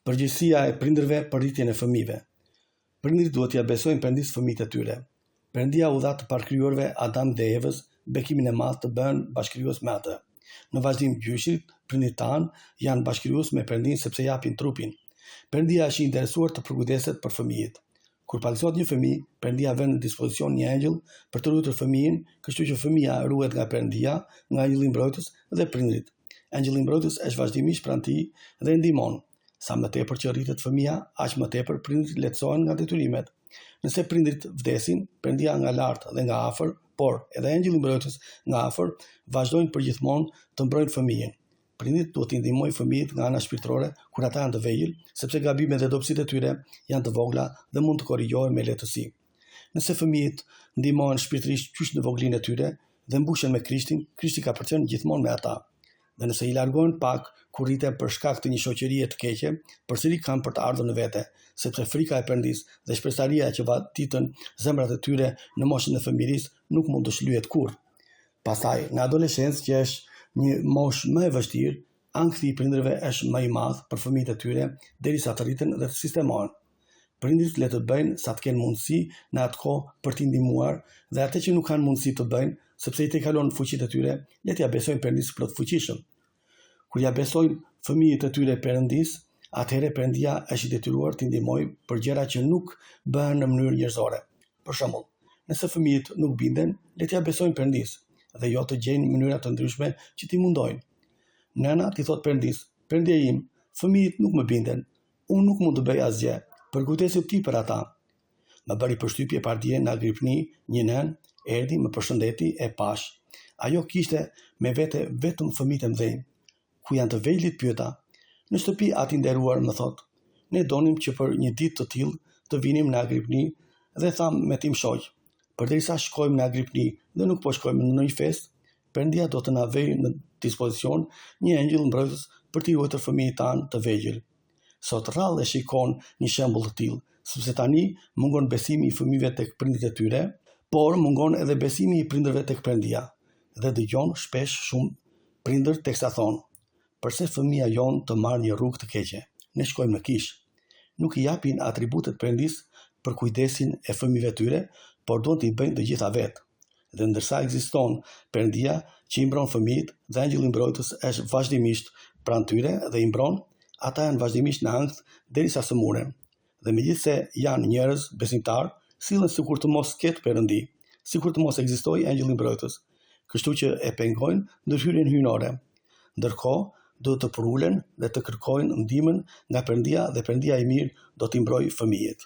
Përgjegjësia e prindërve për rritjen e fëmijëve. Prindërit duhet t'ia besojnë Perëndisë fëmijët e tyre. Perëndia u dha të parkrijuarve Adam dhe Evës bekimin e madh të bëhen bashkëkrijues me atë. Në vazhdim gjyshit, prindërit tanë janë bashkëkrijues me Perëndinë sepse japin trupin. Perëndia është i interesuar të përkujdeset për fëmijët. Kur pagëzohet një fëmijë, Perëndia vën në dispozicion një engjëll për të ruajtur fëmijën, kështu që fëmia ruhet nga Perëndia, nga Engjëlli i Mbrojtës dhe prindrit. Engjëlli i Mbrojtës është vazhdimisht pranë tij dhe e ndihmon. Sa më tepër që rritet fëmia, aq më tepër prindrit lehtësohen nga detyrimet. Nëse prindrit vdesin, Perëndia nga lart dhe nga afër, por edhe Engjëlli i Mbrojtës nga afër, vazhdojnë përgjithmonë të mbrojnë fëmijën. Prindrit duhet t'i ndihmojnë fëmijët nga ana shpirtërore kur ata janë të vegjël, sepse gabimet dhe dobësitë e tyre janë të vogla dhe mund të korrigjohen me lehtësi. Nëse fëmijët ndihmohen shpirtërisht qysh në voglinë e tyre dhe mbushen me Krishtin, Krishti ka përcjell gjithmonë me ata. Dhe nëse i largohen pak kur rriten për shkak të një shoqërie të keqe, përsëri kanë për të ardhur në vete, sepse frika e Perëndisë dhe shpresaria që vaditën zemrat e tyre në moshën e fëmijërisë nuk mund të shlyhet kurrë. Pastaj, në adoleshencë, që është një moshë më e vështirë, ankthi i prindërve është më i madh për fëmijët e tyre derisa të rriten dhe të sistemohen. Prindërit le të bëjnë sa të kenë mundësi në atë kohë për t'i ndihmuar dhe atë që nuk kanë mundësi të bëjnë, sepse i tejkalon fuqitë e tyre, le t'ia besojnë Perëndisë plot fuqishëm. Kur ja besojnë fëmijët e tyre Perëndisë, atëherë Perëndia është i detyruar t'i ndihmojë për gjëra që nuk bëhen në mënyrë njerëzore. Për shembull, nëse fëmijët nuk binden, le t'ia besojnë Perëndisë dhe jo të gjejnë mënyra të ndryshme që t'i mundojnë. Nëna t'i thot Perëndisë: "Perëndia im, fëmijët nuk më binden. Unë nuk mund të bëj asgjë. Përkujdesu ti për ata." Më bëri përshtypje pardje në Agripni, një nën, erdhi, më përshëndeti, e pash. Ajo kishte me vete vetëm fëmijët e mëdhenj. "Ku janë të vegjëlit?" pyeta. "Në shtëpi, ati nderuar," më thot. "Ne donim që për një ditë të tillë të vinim në Agripni dhe tham me tim shoq, përderisa shkojmë në Agripni dhe nuk po shkojmë në ndonjë festë, Perëndia do të na vejë në dispozicion një engjëll mbrojtës për t'i ruajtur fëmijët tanë të vegjël." Sot rrallë e shikon një shembull të tillë, sepse tani mungon besimi i fëmijëve tek prindërit e tyre, por mungon edhe besimi i prindërve tek Perëndia. Dhe dëgjon shpesh shumë prindër teksa thonë: "Përse fëmia jon të marrë një rrugë të keqe? Ne shkojmë në kishë." Nuk i japin atributet Perëndisë për kujdesin e fëmijëve tyre, por duhet t'i bëjnë të gjitha vetë. Dhe ndërsa ekziston Perëndia që i mbron fëmijët dhe Engjëlli i Mbrojtës është vazhdimisht pranë tyre dhe i mbron, ata janë vazhdimisht në ankth derisa sëmuren. Dhe megjithse janë njerëz besimtar, sillen sikur të mos ketë Perëndi, sikur të mos ekzistojë Engjëlli i Mbrojtës, kështu që e pengojnë ndërhyrjen hyjnore. Ndërkohë, duhet të përulen dhe të kërkojnë ndihmën nga Perëndia dhe Perëndia i mirë do t'i mbrojë fëmijët.